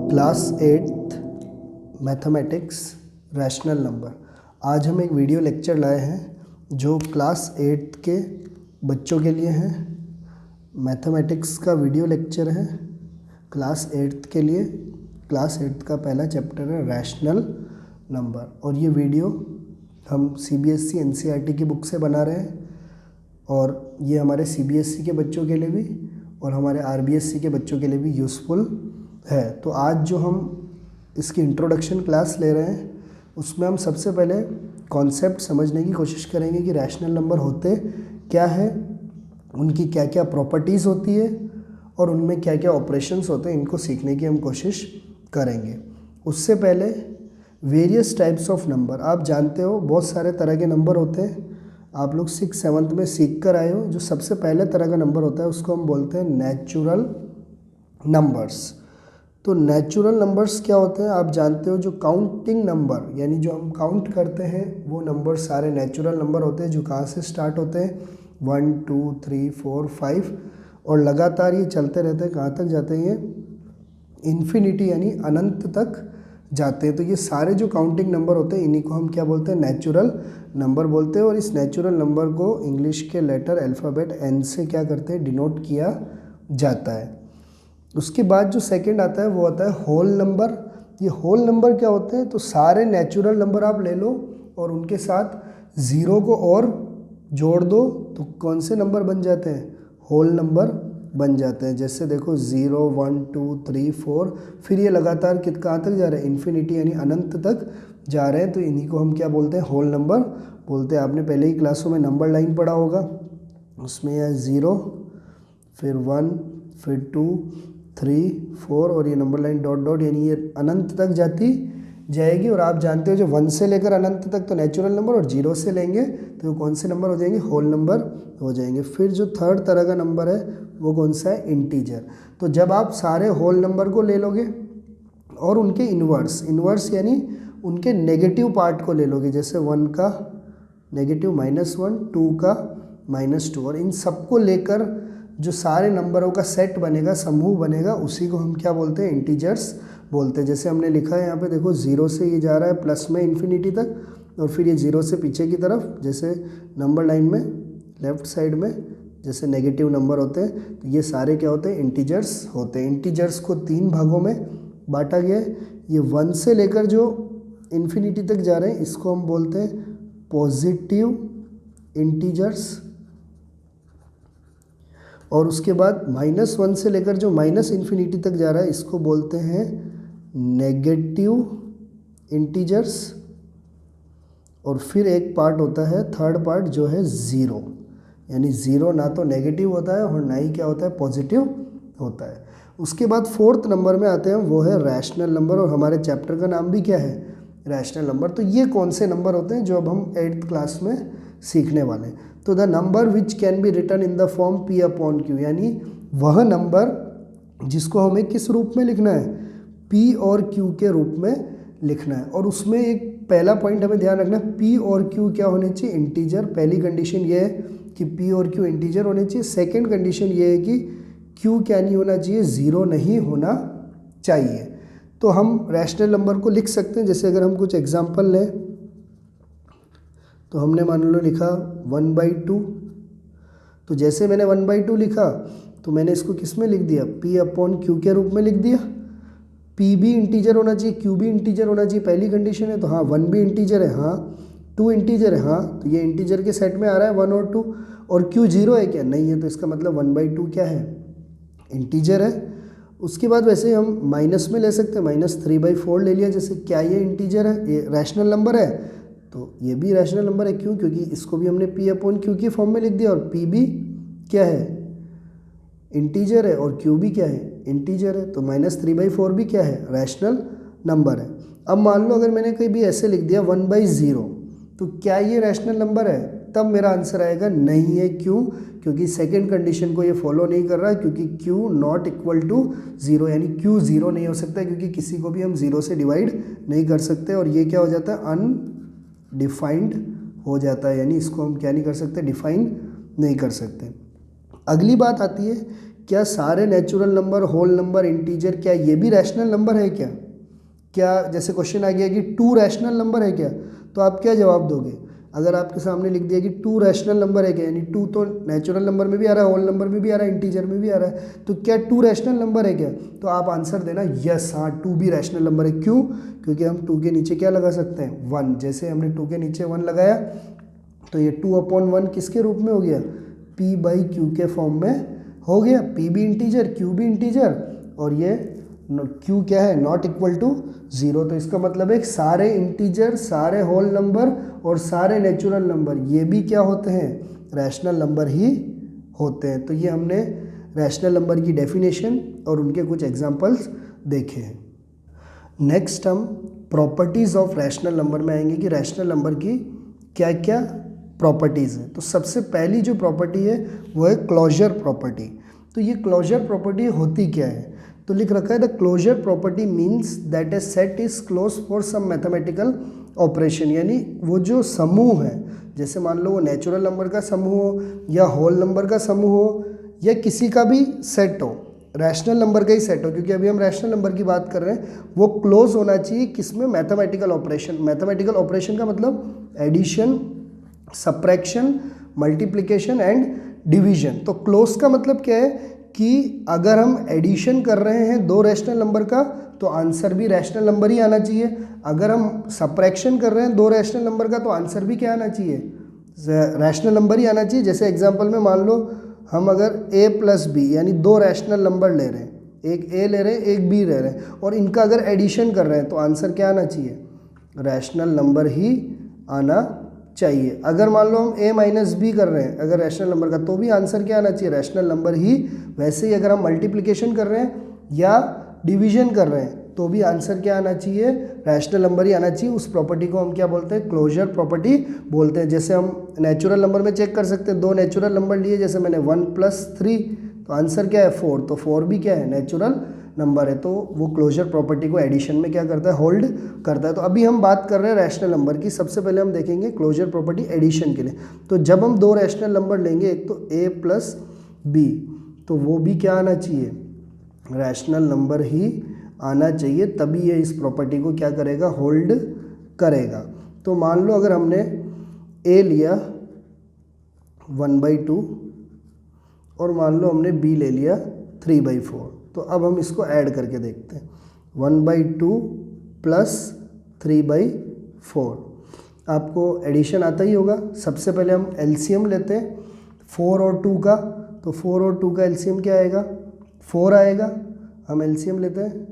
Class 8th mathematics rational number. आज हम एक वीडियो लेक्चर लाए हैं जो क्लास 8th के बच्चों के लिए है। मैथमेटिक्स का वीडियो लेक्चर है क्लास 8th के लिए। क्लास 8th का पहला चैप्टर है रैशनल नंबर और ये वीडियो हम CBSE NCERT की बुक से बना रहे हैं और ये हमारे CBSE के बच्चों के लिए भी और हमारे RBSE के बच्चों के लिए भी यूज़फुल है। तो आज जो हम इसकी इंट्रोडक्शन क्लास ले रहे हैं उसमें हम सबसे पहले कॉन्सेप्ट समझने की कोशिश करेंगे कि रैशनल नंबर होते क्या है, उनकी क्या क्या प्रॉपर्टीज़ होती है और उनमें क्या क्या ऑपरेशंस होते हैं, इनको सीखने की हम कोशिश करेंगे। उससे पहले वेरियस टाइप्स ऑफ नंबर, आप जानते हो बहुत सारे तरह के नंबर होते हैं। आप लोग 6th-7th में सीख कर आए हो। जो सबसे पहले तरह का नंबर होता है उसको हम बोलते हैं नेचुरल नंबर्स। तो नेचुरल नंबर्स क्या होते हैं आप जानते हो। जो काउंटिंग नंबर यानी जो हम काउंट करते हैं वो नंबर सारे नेचुरल नंबर होते हैं जो कहाँ से स्टार्ट होते हैं 1 2 3 4 5 और लगातार ये चलते रहते हैं। कहाँ तक जाते हैं ये इन्फिनिटी यानी अनंत तक जाते हैं। तो ये सारे जो काउंटिंग नंबर होते हैं इन्हीं को हम क्या बोलते हैं नेचुरल नंबर बोलते हैं। और इस नेचुरल नंबर को इंग्लिश के लेटर अल्फ़ाबेट N से क्या करते हैं डिनोट किया जाता है। उसके बाद जो सेकंड आता है वो आता है होल नंबर। ये होल नंबर क्या होते हैं, तो सारे नेचुरल नंबर आप ले लो और उनके साथ ज़ीरो को और जोड़ दो तो कौन से नंबर बन जाते हैं, होल नंबर बन जाते हैं। जैसे देखो 0 1 2 3 4 फिर ये लगातार कहाँ तक जा रहे हैं इन्फिनिटी यानी अनंत तक जा रहे हैं। तो इन्हीं को हम क्या बोलते हैं होल नंबर बोलते हैं। आपने पहले ही क्लासों में नंबर लाइन पढ़ा होगा, उसमें यह 0 फिर 1 फिर 2 3 4 और ये नंबर लाइन डॉट डॉट यानी ये अनंत तक जाती जाएगी। और आप जानते हो जो 1 से लेकर अनंत तक तो नेचुरल नंबर और 0 से लेंगे तो कौन से नंबर हो जाएंगे, होल नंबर हो जाएंगे। फिर जो थर्ड तरह का नंबर है वो कौन सा है, इंटीजर। तो जब आप सारे होल नंबर को ले लोगे और उनके इन्वर्स यानी उनके नेगेटिव पार्ट को ले लोगे, जैसे 1 का नेगेटिव -1 2 का -2 और इन सबको लेकर जो सारे नंबरों का सेट बनेगा, समूह बनेगा, उसी को हम क्या बोलते हैं इंटीजर्स बोलते हैं। जैसे हमने लिखा है यहाँ पे देखो 0 से ये जा रहा है प्लस में इन्फिनिटी तक और फिर ये 0 से पीछे की तरफ, जैसे नंबर लाइन में लेफ्ट साइड में जैसे नेगेटिव नंबर होते हैं तो ये सारे क्या होते हैं इंटीजर्स होते हैं। इंटीजर्स को 3 भागों में बांटा गया है। ये 1 से लेकर जो इन्फिनिटी तक जा रहे हैं इसको हम बोलते हैं पॉजिटिव इंटीजर्स और उसके बाद -1 से लेकर जो माइनस इन्फिनिटी तक जा रहा है इसको बोलते हैं नेगेटिव इंटीजर्स। और फिर एक पार्ट होता है थर्ड पार्ट जो है 0 यानी 0 ना तो नेगेटिव होता है और ना ही क्या होता है पॉजिटिव होता है। उसके बाद फोर्थ नंबर में आते हैं वो है रैशनल नंबर और हमारे चैप्टर का नाम भी क्या है रैशनल नंबर। तो ये कौन से नंबर होते हैं जो अब हम 8th क्लास में सीखने वाले हैं। तो the number which can be written in the form P/Q यानी वह नंबर जिसको हमें किस रूप में लिखना है, P और Q के रूप में लिखना है। और उसमें एक पहला पॉइंट हमें ध्यान रखना है, P और Q क्या होने चाहिए, इंटीजर। पहली कंडीशन ये है कि P और Q इंटीजर होने चाहिए। सेकेंड कंडीशन ये है कि Q क्या नहीं होना चाहिए, 0 नहीं होना चाहिए। तो हम रैशनल नंबर को लिख सकते हैं। जैसे अगर हम कुछ एग्जाम्पल लें तो हमने मान लो लिखा 1/2। तो जैसे मैंने 1/2 लिखा तो मैंने इसको किस में लिख दिया, P/Q के रूप में लिख दिया। P भी इंटीजर होना चाहिए, Q भी इंटीजर होना चाहिए, पहली कंडीशन है। तो हाँ 1 भी इंटीजर है, हाँ 2 इंटीजर है, हाँ तो ये इंटीजर के सेट में आ रहा है 1 और 2। और Q 0 है क्या, नहीं है, तो इसका मतलब 1/2 क्या है इंटीजर है। उसके बाद वैसे हम माइनस में ले सकते हैं, -3/4 ले लिया। जैसे क्या ये इंटीजर है, ये रैशनल नंबर है, तो ये भी रैशनल नंबर है। क्यों, क्योंकि इसको भी हमने P/Q की फॉर्म में लिख दिया और P भी क्या है इंटीजर है और Q भी क्या है इंटीजर है। तो -3/4 भी क्या है रैशनल नंबर है। अब मान लो अगर मैंने कहीं भी ऐसे लिख दिया 1/0 तो क्या ये रैशनल नंबर है, तब मेरा आंसर आएगा नहीं है। क्यों, क्योंकि सेकेंड कंडीशन को ये फॉलो नहीं कर रहा है, क्योंकि Q नॉट इक्वल टू 0 यानी Q 0 नहीं हो सकता क्योंकि किसी को भी हम 0 से डिवाइड नहीं कर सकते और ये क्या हो जाता है अनडिफाइंड हो जाता है, यानी इसको हम क्या नहीं कर सकते, डिफाइन नहीं कर सकते। अगली बात आती है क्या सारे natural number, whole number, integer, क्या ये भी रैशनल नंबर है क्या? क्या जैसे क्वेश्चन आ गया कि 2 रैशनल नंबर है क्या, तो आप क्या जवाब दोगे? अगर आपके सामने लिख दिया कि 2 रैशनल नंबर है क्या, यानी 2 तो नेचुरल नंबर में भी आ रहा है, होल नंबर में भी आ रहा है, इंटीजर में भी आ रहा है, तो क्या 2 रैशनल नंबर है क्या? तो आप आंसर देना यस, हाँ 2 भी रैशनल नंबर है। क्यों? क्योंकि हम 2 के नीचे क्या लगा सकते हैं? 1। जैसे हमने 2 के नीचे 1 लगाया तो ये 2/1 किसके रूप में हो गया? p/q के फॉर्म में हो गया। p भी इंटीजर, q भी इंटीजर, और ये q क्या है? Not equal to 0। तो इसका मतलब है सारे इंटीजर, सारे होल नंबर और सारे नेचुरल नंबर ये भी क्या होते हैं? रैशनल नंबर ही होते हैं। तो ये हमने रैशनल नंबर की डेफिनेशन और उनके कुछ एग्जांपल्स देखे हैं। नेक्स्ट हम प्रॉपर्टीज़ ऑफ रैशनल नंबर में आएंगे कि रैशनल नंबर की क्या क्या प्रॉपर्टीज़ है। तो सबसे पहली जो प्रॉपर्टी है वो है क्लोजर प्रॉपर्टी। तो ये क्लोजर प्रॉपर्टी होती क्या है? तो लिख रखा है the closure property means that a set is close for some mathematical operation, यानी वो जो समूह है, जैसे मान लो वो नेचुरल नंबर का समूह हो या होल नंबर का समूह हो या किसी का भी सेट हो, रैशनल नंबर का ही सेट हो, क्योंकि अभी हम रैशनल नंबर की बात कर रहे हैं, वो क्लोज होना चाहिए किसमें? Mathematical operation. मैथमेटिकल ऑपरेशन का मतलब addition, subtraction, multiplication and division. तो क्लोज का मतलब क्या है कि अगर हम एडिशन कर रहे हैं दो रैशनल नंबर का तो आंसर भी रैशनल नंबर ही आना चाहिए। अगर हम सब्ट्रैक्शन कर रहे हैं दो रैशनल नंबर का तो आंसर भी क्या आना चाहिए? रैशनल नंबर ही आना चाहिए। जैसे एग्जांपल में मान लो हम अगर a + b यानी दो रैशनल नंबर ले रहे हैं, एक a ले रहे हैं एक b ले रहे हैं, और इनका अगर एडिशन कर रहे हैं तो आंसर क्या आना चाहिए? रैशनल नंबर ही आना चाहिए। अगर मान लो हम a - b कर रहे हैं अगर रैशनल नंबर का, तो भी आंसर क्या आना चाहिए? रैशनल नंबर ही। वैसे ही अगर हम मल्टीप्लिकेशन कर रहे हैं या डिवीजन कर रहे हैं तो भी आंसर क्या आना चाहिए? रैशनल नंबर ही आना चाहिए। उस प्रॉपर्टी को हम क्या बोलते हैं? क्लोजर प्रॉपर्टी बोलते हैं। जैसे हम नेचुरल नंबर में चेक कर सकते हैं, दो नेचुरल नंबर लिए, जैसे मैंने 1 + 3, तो आंसर क्या है? 4। तो 4 भी क्या है? नेचुरल नंबर है। तो वो क्लोजर प्रॉपर्टी को एडिशन में क्या करता है? होल्ड करता है। तो अभी हम बात कर रहे हैं रैशनल नंबर की। सबसे पहले हम देखेंगे क्लोजर प्रॉपर्टी एडिशन के लिए। तो जब हम दो रैशनल नंबर लेंगे, एक तो a + b, तो वो भी क्या आना चाहिए? रैशनल नंबर ही आना चाहिए, तभी ये इस प्रॉपर्टी को क्या करेगा? होल्ड करेगा। तो मान लो अगर हमने a लिया 1/2 और मान लो हमने b ले लिया 3/4, तो अब हम इसको ऐड करके देखते हैं। 1/2 + 3/4, आपको एडिशन आता ही होगा। सबसे पहले हम एलसीएम लेते हैं 4 और 2 का, तो 4 और 2 का एलसीएम क्या आएगा? 4 आएगा। हम एलसीएम लेते हैं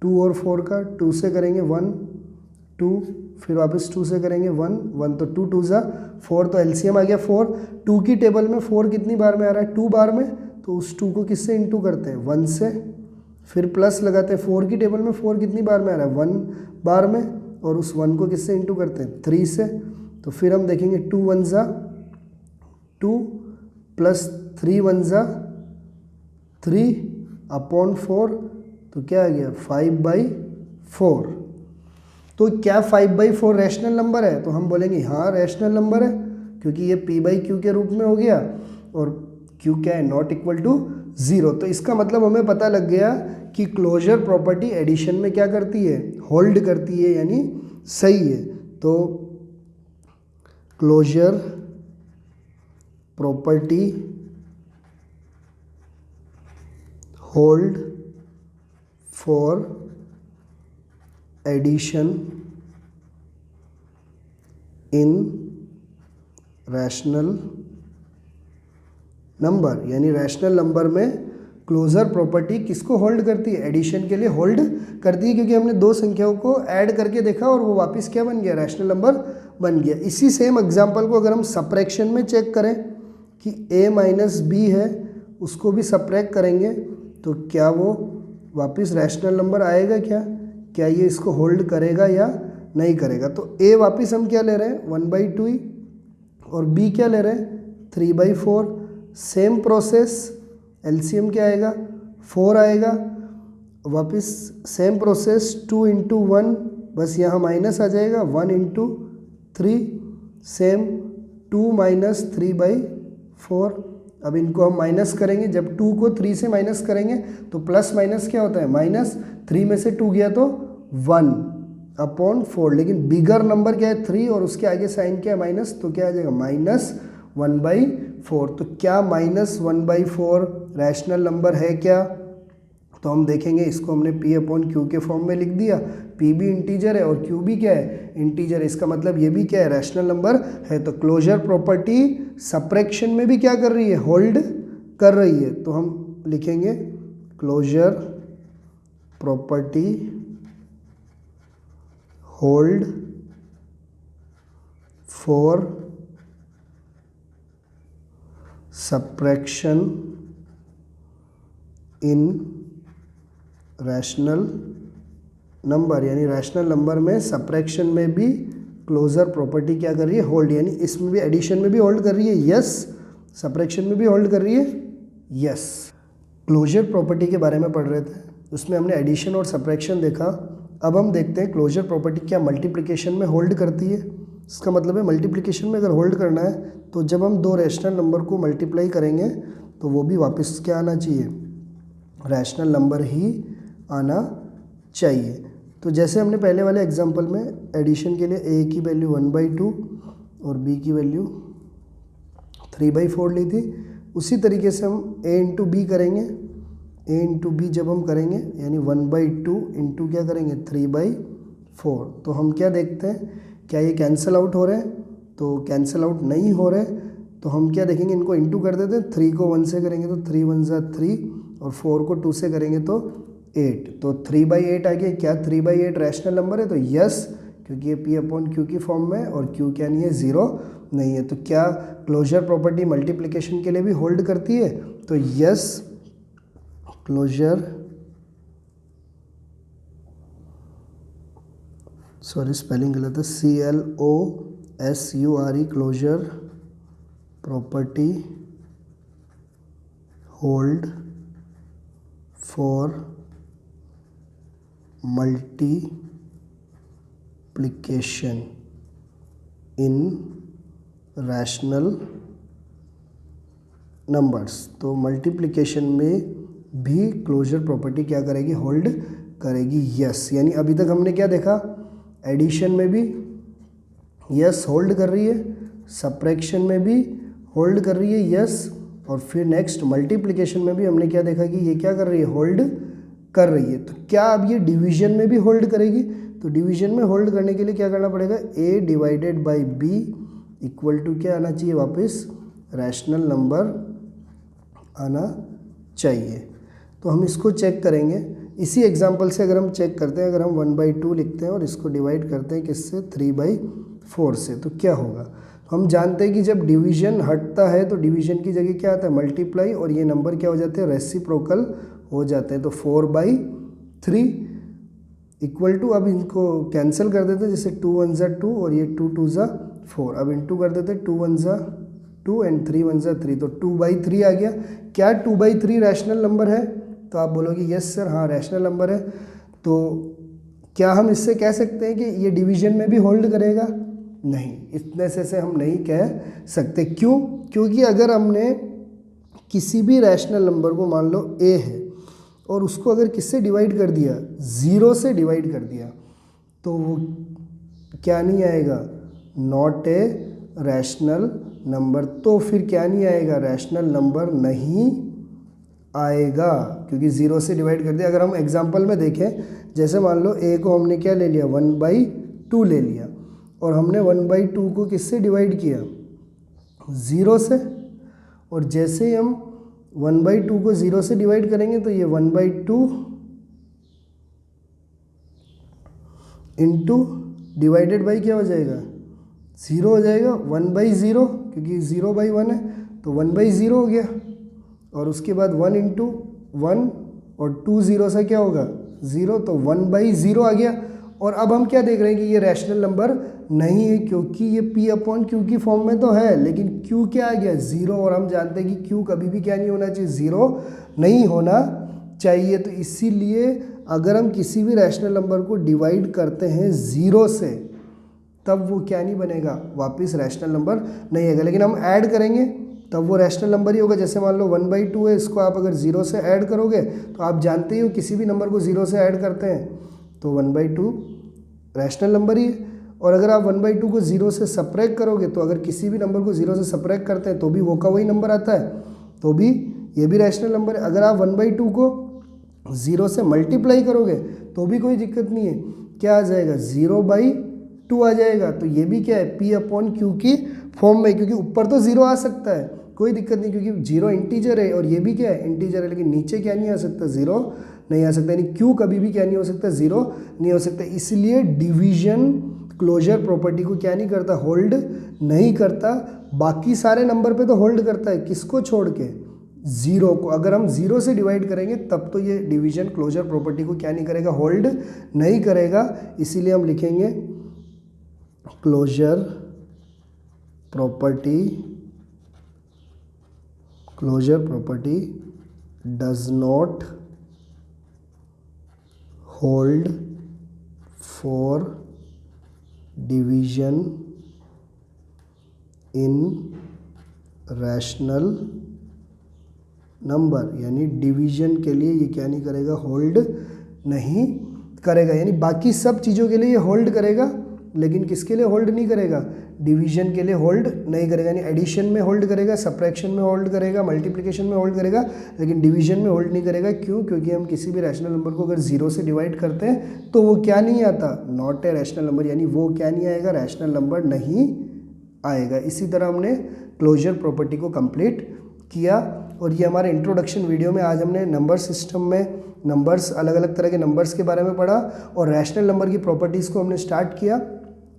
2 और 4 का, 2 से करेंगे 1 2, फिर वापस 2 से करेंगे 1 1, तो 2 2 ज़ा 4, तो एलसीएम आ गया 4। 2 की टेबल में 4 कितनी बार में आ रहा है? 2 बार में, तो उस 2 को किससे इंटू करते हैं? 1 से, फिर प्लस लगाते हैं। 4 की टेबल में 4 कितनी बार में आ रहा है? 1 बार में, और उस 1 को किससे इंटू करते हैं? 3 से। तो फिर हम देखेंगे 2 1 ज़ा 2 + 3 1 ज़ा 3/4, तो क्या आ गया? 5/4। तो क्या 5/4 रैशनल नंबर है? तो हम बोलेंगे हाँ रैशनल नंबर है, क्योंकि ये p/q के रूप में हो गया और q क्या है? Not equal to 0। तो इसका मतलब हमें पता लग गया कि क्लोजर प्रॉपर्टी एडिशन में क्या करती है? होल्ड करती है, यानी सही है। तो closure property hold for addition in rational number, यानी रैशनल नंबर में क्लोजर प्रॉपर्टी किसको होल्ड करती है? एडिशन के लिए होल्ड करती है, क्योंकि हमने दो संख्याओं को ऐड करके देखा और वो वापस क्या बन गया? रैशनल नंबर बन गया। इसी सेम एग्जांपल को अगर हम सब्ट्रैक्शन में चेक करें कि a - b है, उसको भी सब्ट्रैक्ट करेंगे तो क्या वो वापस रैशनल नंबर आएगा? क्या ये इसको होल्ड करेगा या नहीं करेगा? तो a वापस हम क्या ले रहे हैं? 1/2 ही, और b क्या ले रहे हैं? 3/4। सेम प्रोसेस, एलसीएम क्या आएगा? 4 आएगा। वापस सेम प्रोसेस 2 × 1, बस यहाँ माइनस आ जाएगा, 1 × 3, सेम 2 - 3/4 अब इनको हम माइनस करेंगे, जब 2 को 3 से माइनस करेंगे तो प्लस माइनस क्या होता है माइनस, 3 में से 2 गया तो 1/4, लेकिन बिगर नंबर क्या है 3 और उसके आगे साइन क्या है माइनस, तो क्या आ जाएगा -1/4। तो क्या -1/4 रैशनल नंबर है क्या? तो हम देखेंगे, इसको हमने P/Q के फॉर्म में लिख दिया। P भी इंटीजर है और Q भी क्या है इंटीजर है, इसका मतलब ये भी क्या है रैशनल नंबर है। तो क्लोजर प्रॉपर्टी सब्ट्रैक्शन में भी क्या कर रही है, होल्ड कर रही है। तो हम लिखेंगे closure property hold for subtraction in rational number, यानी रैशनल नंबर में सब्ट्रैक्शन में भी क्लोजर प्रॉपर्टी क्या कर रही है, होल्ड, यानी इसमें भी एडिशन में भी होल्ड कर रही है, यस, सब्ट्रैक्शन में भी होल्ड कर रही है, यस। क्लोजर प्रॉपर्टी के बारे में पढ़ रहे थे, उसमें हमने एडिशन और सब्ट्रैक्शन देखा। अब हम देखते हैं क्लोजर प्रॉपर्टी क्या मल्टीप्लिकेशन में होल्ड करती है। इसका मतलब है मल्टीप्लिकेशन में अगर होल्ड करना है तो जब हम दो रैशनल नंबर को मल्टीप्लाई करेंगे तो वो भी वापस क्या आना चाहिए, रैशनल नंबर ही आना चाहिए। तो जैसे हमने पहले वाले एग्जांपल में एडिशन के लिए a की वैल्यू 1/2 और b की वैल्यू 3/4 ली थी, उसी तरीके से हम a इंटू बी करेंगे। a इंटू बी जब हम करेंगे यानी 1/2 इंटू क्या करेंगे 3/4। तो हम क्या देखते हैं, क्या ये कैंसिल आउट हो रहे हैं, तो कैंसिल आउट नहीं हो रहे। तो हम क्या देखेंगे, इनको इंटू कर देते हैं। 3 को 1 से करेंगे तो 3 1 ज़ा 3 और 4 को 2 से करेंगे तो 8। तो 3/8 आ गया। क्या 3/8 रैशनल नंबर है? तो यस, क्योंकि ये P/Q की फॉर्म में और Q क्या नहीं है, 0 नहीं है। तो क्या क्लोजर प्रॉपर्टी मल्टीप्लिकेशन के लिए भी होल्ड करती है? तो यस, क्लोजर स्पेलिंग गलत है, CLOSURE closure property hold for multiplication in rational numbers. तो मल्टीप्लिकेशन में भी क्लोजर प्रॉपर्टी क्या करेगी, होल्ड करेगी, यस। यानी अभी तक हमने क्या देखा, एडिशन में भी यस होल्ड कर रही है, सब्ट्रैक्शन में भी होल्ड कर रही है, यस, और फिर नेक्स्ट मल्टीप्लिकेशन में भी हमने क्या देखा कि ये क्या कर रही है, होल्ड कर रही है। तो क्या अब ये डिवीजन में भी होल्ड करेगी? तो डिवीजन में होल्ड करने के लिए क्या करना पड़ेगा, A/B इक्वल टू क्या आना चाहिए, वापस रैशनल नंबर आना चाहिए। तो हम इसको चेक करेंगे इसी एग्जांपल से। अगर हम चेक करते हैं, अगर हम 1/2 लिखते हैं और इसको डिवाइड करते हैं किससे, 3/4 से, तो क्या होगा। तो हम जानते हैं कि जब डिवीजन हटता है तो डिवीजन की जगह क्या आता है, मल्टीप्लाई, और ये नंबर क्या हो जाते हैं, रेसिप्रोकल हो जाते हैं। तो 4/3 इक्वल टू, अब इनको कैंसिल कर देते हैं, जैसे 2 1 ज़ा 2 और ये 2 2 ज़ा 4। अब इंटू कर देते हैं, 2 1 ज़ा 2 एंड 3 1 ज़ा 3, तो 2/3 आ गया। क्या 2/3 रैशनल नंबर है? तो आप बोलोगे यस सर, हाँ रैशनल नंबर है। तो क्या हम इससे कह सकते हैं कि ये डिवीजन में भी होल्ड करेगा? नहीं, इतने से हम नहीं कह सकते। क्यों? क्योंकि अगर हमने किसी भी रैशनल नंबर को, मान लो a है, और उसको अगर किससे डिवाइड कर दिया, 0 से डिवाइड कर दिया, तो वो क्या नहीं आएगा, नॉट ए रैशनल नंबर। तो फिर क्या नहीं आएगा, रैशनल नंबर नहीं आएगा, क्योंकि 0 से डिवाइड कर दिया। अगर हम एग्जांपल में देखें, जैसे मान लो a को हमने क्या ले लिया, 1/2 ले लिया, और हमने 1/2 को किससे डिवाइड किया, 0 से। और जैसे ही हम 1/2 को 0 से डिवाइड करेंगे तो ये 1/2 इंटू डिवाइडेड बाई क्या हो जाएगा, 0 हो जाएगा। 1/0, क्योंकि 0/1 है तो 1/0 हो गया। और उसके बाद 1 इंटू 1 और 2 0 से क्या होगा, 0, तो 1/0 आ गया। और अब हम क्या देख रहे हैं कि ये रैशनल नंबर नहीं है, क्योंकि ये P/Q की फॉर्म में तो है, लेकिन Q क्या आ गया, 0। और हम जानते हैं कि Q कभी भी क्या नहीं होना चाहिए, 0 नहीं होना चाहिए। तो इसीलिए अगर हम किसी भी रैशनल नंबर को डिवाइड करते हैं 0 से, तब वो क्या नहीं बनेगा, वापस रैशनल नंबर नहीं आएगा। लेकिन हम ऐड करेंगे तब वो रैशनल नंबर ही होगा। जैसे मान लो 1/2 है, इसको आप अगर 0 से ऐड करोगे तो आप जानते ही हो किसी भी नंबर को 0 से ऐड करते हैं तो 1/2 रैशनल नंबर ही है। और अगर आप 1/2 को 0 से सब्ट्रैक्ट करोगे तो अगर किसी भी नंबर को 0 से सब्ट्रैक्ट करते हैं तो भी वो का वही नंबर आता है, तो भी ये भी रैशनल नंबर है। अगर आप 1/2 को 0 से मल्टीप्लाई करोगे तो भी कोई दिक्कत नहीं है, क्या आ जाएगा 0/2 आ जाएगा। तो ये भी क्या है P/Q की फॉर्म में, क्योंकि ऊपर तो 0 आ सकता है, कोई दिक्कत नहीं, क्योंकि 0 इंटीजर है और ये भी क्या है इंटीजर है। लेकिन नीचे क्या नहीं आ सकता, 0 नहीं आ सकता, यानी Q कभी भी क्या नहीं हो सकता, 0 नहीं हो सकता। इसलिए डिवीजन क्लोजर प्रॉपर्टी को क्या नहीं करता, होल्ड नहीं करता। बाकी सारे नंबर पे तो होल्ड करता है, किसको छोड़ के, 0 को। अगर हम 0 से डिवाइड करेंगे तब तो ये डिवीजन क्लोजर प्रॉपर्टी को क्या नहीं करेगा, होल्ड नहीं करेगा। इसीलिए हम लिखेंगे closure property does not hold for division in rational number, यानी डिवीजन के लिए ये क्या नहीं करेगा, होल्ड नहीं करेगा। यानी बाकी सब चीज़ों के लिए ये होल्ड करेगा, लेकिन किसके लिए होल्ड नहीं करेगा, डिवीजन के लिए होल्ड नहीं करेगा। यानी एडिशन में होल्ड करेगा, सब्ट्रैक्शन में होल्ड करेगा, मल्टीप्लिकेशन में होल्ड करेगा, लेकिन डिवीजन में होल्ड नहीं करेगा। क्यों? क्योंकि हम किसी भी रैशनल नंबर को अगर 0 से डिवाइड करते हैं तो वो क्या नहीं आता, नॉट ए रैशनल नंबर, यानी वो क्या नहीं आएगा, रैशनल नंबर नहीं आएगा। इसी तरह हमने क्लोजर प्रॉपर्टी को कंप्लीट किया। और ये हमारे इंट्रोडक्शन वीडियो में आज हमने नंबर सिस्टम में नंबर्स, अलग अलग तरह के नंबर्स के बारे में पढ़ा और रैशनल नंबर की प्रॉपर्टीज़ को हमने स्टार्ट किया।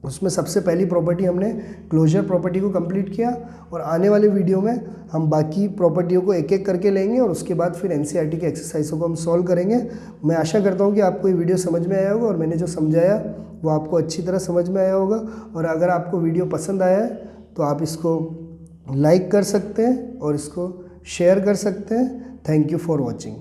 उसमें सबसे पहली प्रॉपर्टी हमने क्लोजर प्रॉपर्टी को कंप्लीट किया और आने वाले वीडियो में हम बाकी प्रॉपर्टियों को एक एक करके लेंगे और उसके बाद फिर एनसीईआरटी के एक्सरसाइजों को हम सॉल्व करेंगे। मैं आशा करता हूँ कि आपको ये वीडियो समझ में आया होगा और मैंने जो समझाया वो आपको अच्छी तरह समझ में आया होगा। और अगर आपको वीडियो पसंद आया है तो आप इसको लाइक कर सकते हैं और इसको शेयर कर सकते हैं। Thank you for watching.